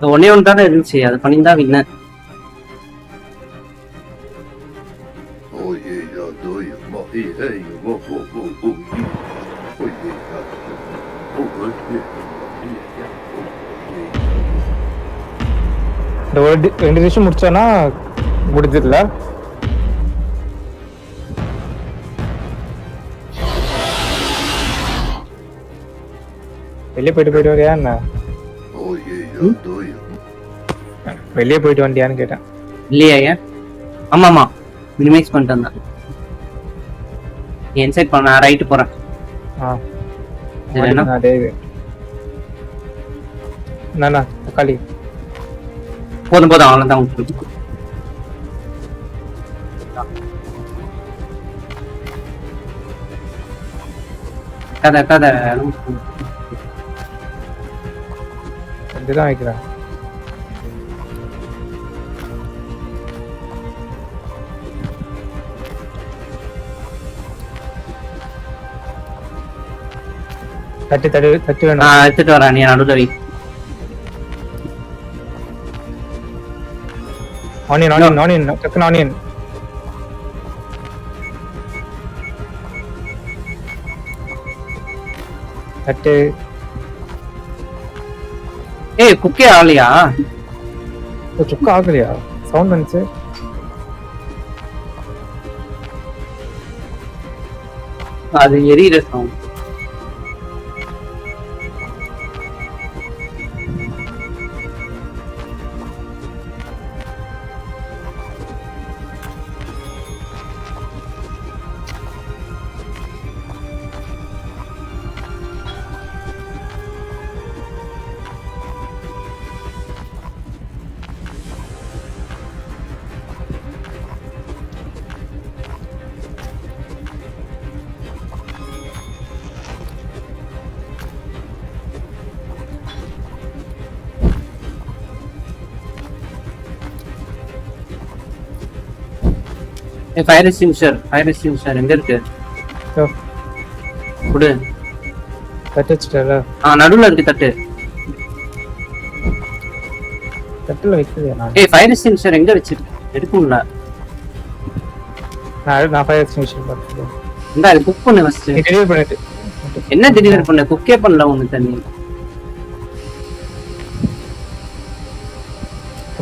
ஒன்னே ஒன்று தானே இருந்துச்சு, அது பண்ணியிருந்தா வின்ன. இந்த ஒரு 2 நிமிஷம் முடிச்சோன்னா முடிஞ்சதுல. வெளியே போயிட்டு வரியா என்ன? வெளியே போயிட்டு வண்டியான்னு கேட்டேன். இல்லையா ஏன்? ஆமா ஆமா, மினிமைஸ் பண்ணிட்டு வந்தேன். இன்சைட் பண்ண ரைட்டு போறேன். அதே இது என்னண்ணா தக்காளி போதும் போதும், அவ்வளோதான் உங்களுக்கு. கதை கதை இதுதான் வைக்கிறேன். தட்டு தட்டு தட்டு வேணும். நான் எடுத்துட்டு வரேன், நீ நடுவில் வை. ஆனியன் ஆனியன் ஆனியன் டக்குன்னு ஆனியன். தட்டு. ஏய் குக்கே ஆகலையா? சுக்கா ஆகலையா? சவுண்ட் வந்துச்சு. அது எரியிற சவுண்ட். ஃபயர் எக்ஸ்டிங்ஷர் எங்க இருக்கு? குடு. தட்டு வச்சுட்டல. நடுவுல இருக்கு தட்டு. தட்டுல வைக்கலையா நான்? ஏய் ஃபயர் எக்ஸ்டிங்ஷர் எங்க வச்சிருக்க? எடுக்கும்ல. நான் ஃபயர் எக்ஸ்டிங்ஷர் பார்த்துட்டேன். இந்தா இது குக் பண்ணு ஃபர்ஸ்ட். டெலிவரி பண்ணிட்டு. என்ன டெலிவரி பண்ண? குக்கே பண்ணல ஒண்ணு தண்ணி.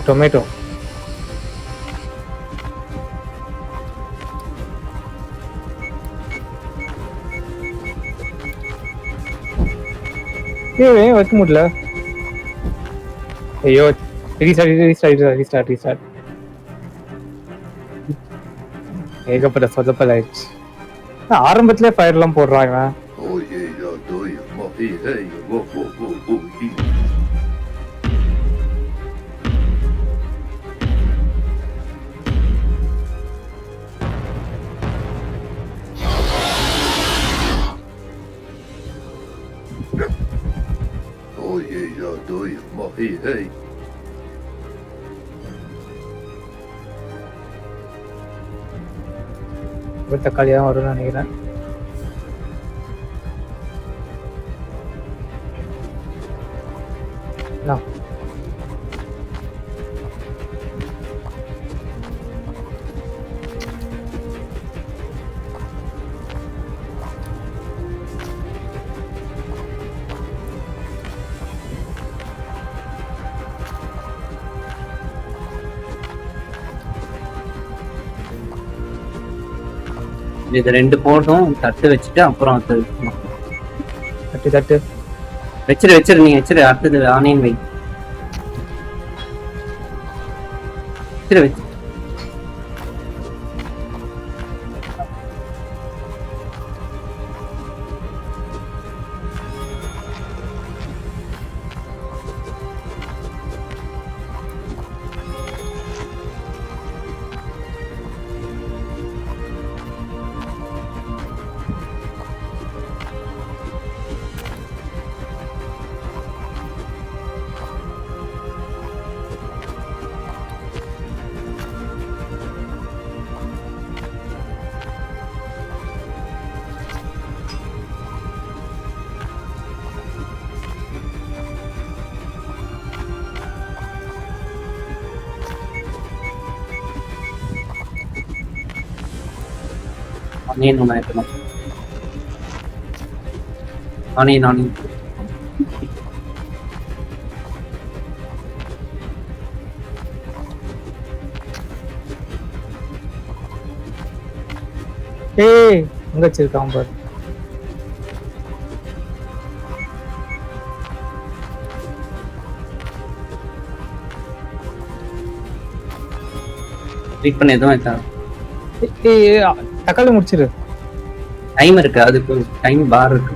டொமேட்டோ. ஏய் வைக்க முடியல. ஐயோ ரீஸ்டார்ட். ஏகப்பட்ட சொதப்பல் ஆயிடுச்சு. ஆரம்பத்திலே ஃபயர் எல்லாம் போடுறாங்க. தக்காளி தான் வரும்னு நினைக்கிறேன். இது 2 போடும். தட்டு வச்சுட்டு அப்புறம் தட்டு தட்டு வச்சிரு நீ வச்சிரு. அடுத்தது ஆனியன் வை. வச்சு ஆனியன் ஒன்று ஆயிட்டணும். ஆனியன் ஏய் எங்க வச்சிருக்கான் பாரு. ட்ரீட் பண்ண எதுவும் ஆயிட்டா? ஏய் தக்காளி முடிச்சிரு. டைம் இருக்கு, அதுக்கு டைம் பார் இருக்கு.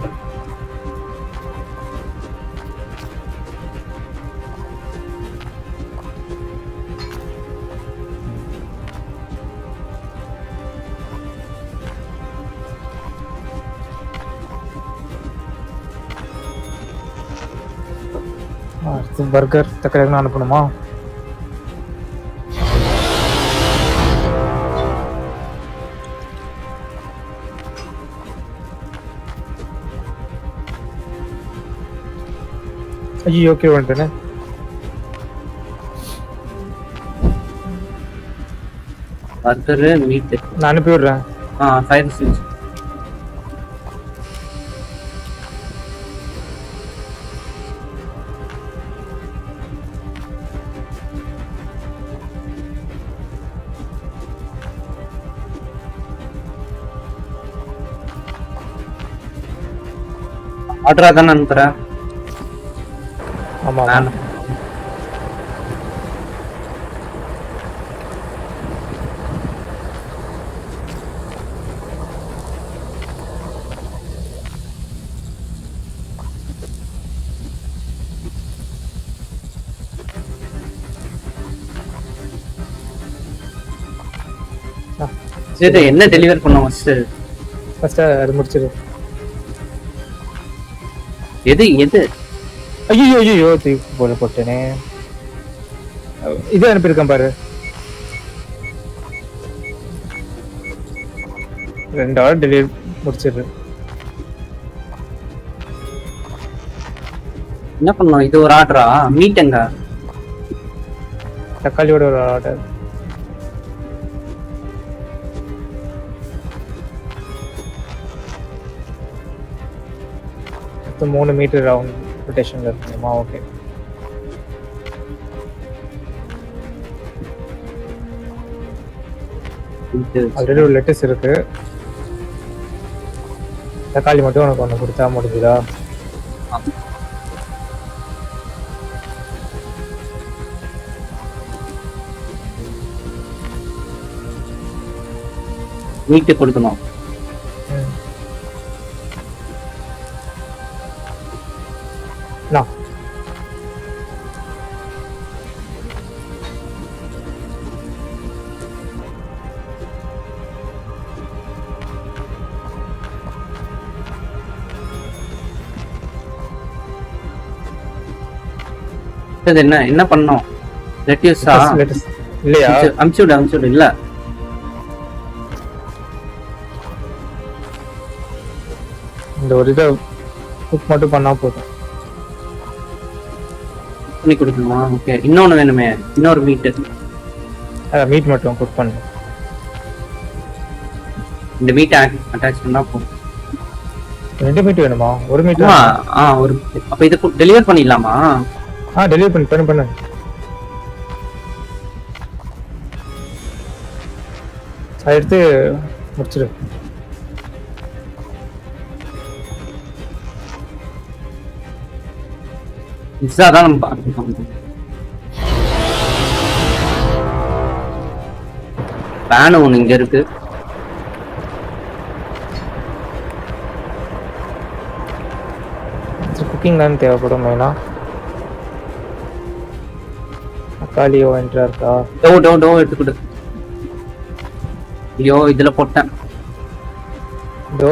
அடுத்து பர்கர் தக்காளி அனுப்பணுமா? ஐயோ ஓகே வந்துட்டேனே. பர்கரு மீட் நான் அனுப்பி விடுறேன். Five six. ஆர்டரா தானே அனுப்புறேன். ஆமா சரி, என்ன டெலிவர் பண்ணோம் ஃபர்ஸ்ட் அது முடிச்சிரு. எது ஐயோ ஐயோ தூக்கி போல போட்டேனே. இது அனுப்பியிருக்கேன் பாரு. $2 டெலிவரி முடிச்சிரு. என்ன பண்ணோம்? இது ஒரு ஆர்டரா? மீட் எங்க? தக்காளியோட ஒரு ஆர்டர். மொத்தம் 3 மீட்டர் ரவுண்ட் ரொட்டேஷன்ல இருக்குமா? ஓகே. ஆல்ரெடி ஒரு லெட்டஸ் இருக்கு. தக்காளி மட்டும் உனக்கு ஒன்று கொடுத்தா முடிஞ்சுதா? மீட்டு கொடுக்கணும். நான் என்ன பண்ணோம்? லெட்டஸா? லெட்டஸ் இல்லையா? அம்சு விடு இல்ல. இந்த ஒரு இதை குக் மட்டும் பண்ணா போதும். பண்ணி கொடுக்கணுமா? ஓகே. இன்னொன்னு வேணுமே, இன்னொரு மீட். மீட் மட்டும் குக் பண்ணு. இந்த மீட் அட்டாச் பண்ணா போதும். 2 மீட் வேணுமா? ஒரு மீட்? ஒரு. அப்ப இத டெலிவர் பண்ணிடலாமா? டெலிவரி பண்ணு. அதை எடுத்து முடிச்சிரு. இதான் நம்ம பார்க்கணும். பேன் ஒன்று இங்க இருக்கு. குக்கிங் தான் தேவைப்படும். மெயினா தக்காளி ஓவென்ட்ரா இருக்கா? டோ எடுத்துக்கிட்டு. ஐயோ இதுல போட்டேன். டோ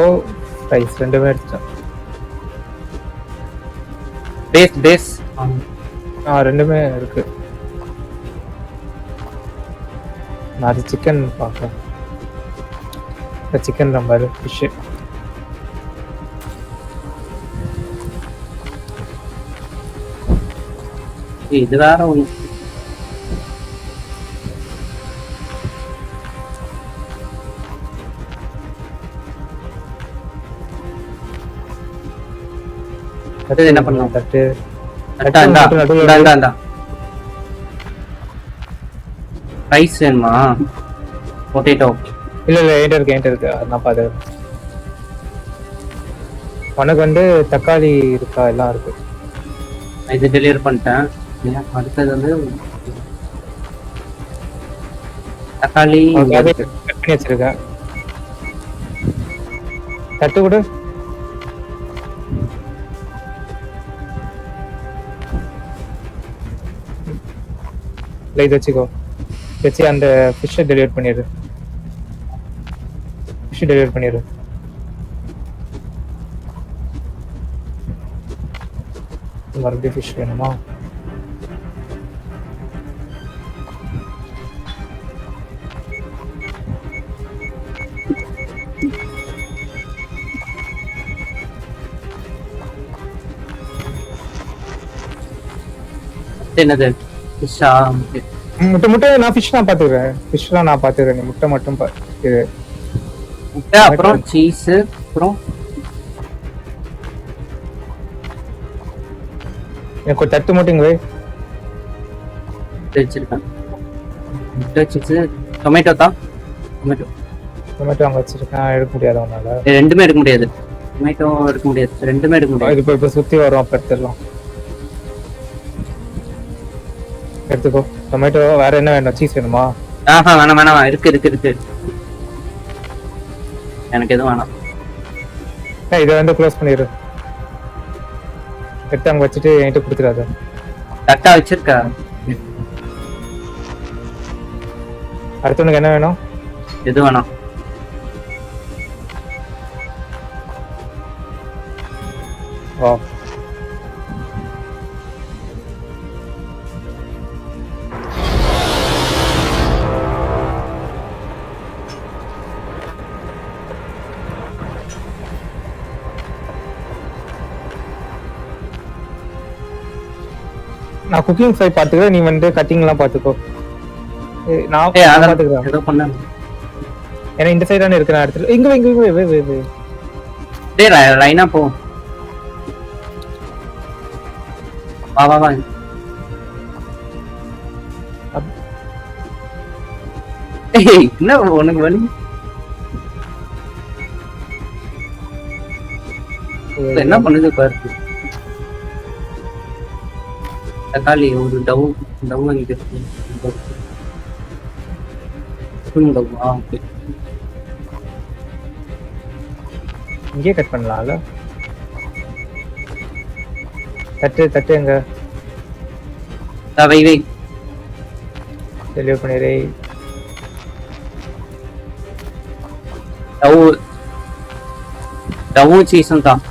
ரைஸ் ரெண்டுமே எடுத்துட்டேன். பேஸ் ரெண்டுமே இருக்கு. நான் அது சிக்கன் பார்க்குறேன். Chicken number fish. இது வேற ஒன்று. அடுத்தது என்ன பண்ணலாம்? தட்டு அட்டா இந்தா இந்தா இந்தா இந்தா ரைஸ் வேணுமா? பொட்டேட்டோ இல்ல என்கிட்ட இருக்கு அது நான் பாத்துக்கிறேன். உனக்கு வந்து தக்காளி இருக்கா? எல்லாம் இருக்கு. இது டெலிவரி பண்ணிட்டேன். அடுத்தது வந்து தக்காளி கட் பண்ணி வச்சிருக்கேன். தட்டு கூட இது வச்சுக்கோ. வச்சு அந்த ஃபிஷ்ஷை டெலிவரி பண்ணிடு. மறுபடியும் ஃபிஷ் வேணுமா? என்னது ஃபிஷ்ஷா? முட்டை நான் ஃபிஷ் நான் பாத்துக்கிறேன். ஃபிஷ்லாம் நான் பாத்துக்கிறேன். நீ முட்டை மட்டும் இது முட்டை அப்புறம் சீஸ் அப்புறம் எனக்கு ஒரு தட்டு மட்டும் வை. வச்சிருக்கேன். முட்டை சீஸ் டொமேட்டோ தான். டொமேட்டோ அங்கே வச்சிருக்கேன். எடுக்க முடியாது அவனால. ரெண்டுமே எடுக்க முடியாது. டொமேட்டோ எடுக்க முடியாது. ரெண்டுமே எடுக்க முடியாது. இது இப்போ சுத்தி வரும். அப்ப எடுத்துடலாம். எடுத்துக்கோ. டொமேட்டோ வேற என்ன வேணும்? சீஸ் வேணுமா? வேணாம் இருக்கு எனக்கு எதுவும் வேணாம். இதை வந்து க்ளோஸ் பண்ணிடு. எடுத்து அங்க வச்சுட்டு என்கிட்ட கொடுத்துடாத. தட்டா வச்சிருக்கா? அடுத்தவனுக்கு என்ன வேணும்? எது வேணாம். வா நான் குக்கிங் சைட் பாத்துக்கிறேன். நீ வந்து கட்டிங் எல்லாம் பாத்துக்கோ. நான் பாத்துக்கிறேன். ஏதோ பண்ண ஏன்னா இந்த சைடு தானே இருக்கு. நான் இடத்துல இங்க டேய் லைனா போ. வா என்ன உனக்கு வலி? என்ன பண்ணுது பாரு. தக்காளி ஒரு டவ் வாங்கிட்டு இங்கே கட் பண்ணலாம்ல. தட்டு எங்க? வை டெலிவரி பண்ணிடு. டவும் சீஸும் தான்.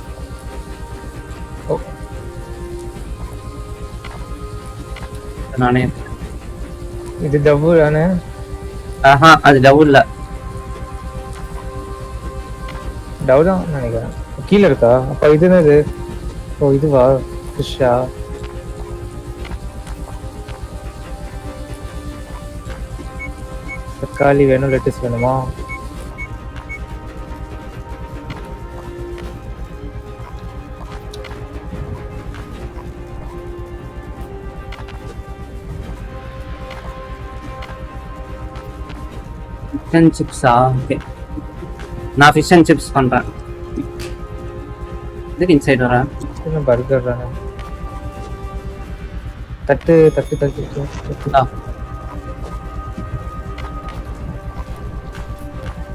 நானே இது டவு தானே? அது டவு இல்ல. டவு தான் நினைக்கிறேன். கீழே இருக்கா? அப்ப இது என்னது? ஓ இதுவா? ஃபிஷ்ஷா? தக்காளி வேணும். லெட்டஸ் வேணுமா? ஃபிஷ் அண்ட் சிப்ஸா? ஓகே, நான் ஃபிஷ் அண்ட் சிப்ஸ் பண்றேன். இதுக்கு இன்சைட் வரேன். என்ன பர்கர் தானே? தட்டு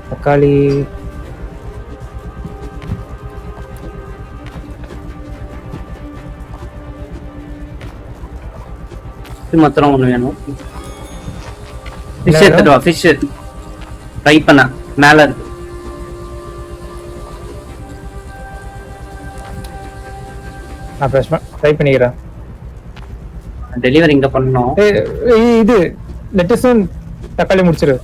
தக்காளி மாத்திரம் ஒண்ணு வேணும். ஃபிஷ் எடுத்துட்டு வா. ஃபிஷ் ஃப்ரை பண்ண மேல இருக்கு. நான் ஃப்ரை பண்ணிக்கிறேன். டெலிவரி இங்க பண்ணனும். இது லெட்டஸும் தக்காளி முடிச்சிரு.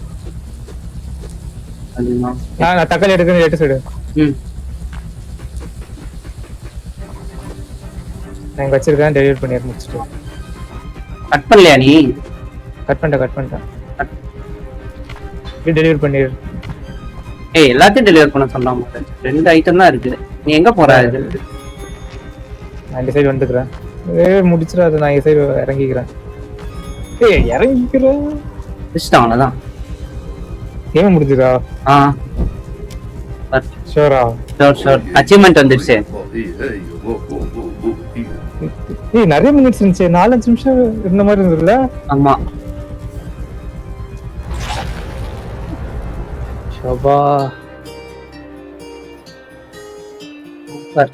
நான் தக்காளி எடுக்கிறேன். லெட்டஸ் எடு. நான் வச்சிருக்கேன். டெலிவரி பண்ணி முடிச்சிட்டு. கட் பண்ணலையா நீ? கட் பண்ணிட்டேன். டெலிவரி பண்ணிடு. எல்லாத்தையும் டெலிவரி பண்ண சொல்லாம 2 ஐட்டம் தான் இருக்கு. நீ எங்க போற? இது நான் இந்த சைடு வந்துக்கிறேன். முடிச்சிடாது, நான் இந்த சைடு இறங்கிக்கிறேன். இறங்கிக்கிறேன். முடிச்சிட்டான் அவ்வளோதான். கேம் முடிஞ்சுதா? ஆ ஷோரா? ஷோர் அச்சீவ்மெண்ட் வந்துடுச்சு. நிறைய மினிட்ஸ் இருந்துச்சு, 4-5 நிமிஷம் இருந்த மாதிரி இருந்ததுல. ஆமா ஷபா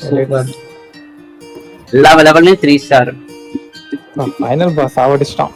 சூப்பர். எல்லா லெவல்லையும் 3 ஸ்டார். Final pass ஆவடிச்சிட்டான்.